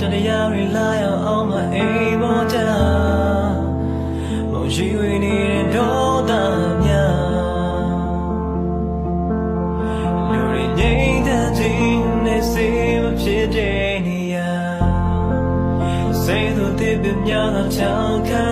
တရားတွေလာရောက်အောင်မအိမ်ပေါ်ကြမုံရှိဝေနေတဲ့ဒေါသများလူတွေငြိမ်သက်ခြင်းနဲ့စေမဖြစ်တဲ့နေရာစိတ်တို့တည်ပြများသောချောင်းခါ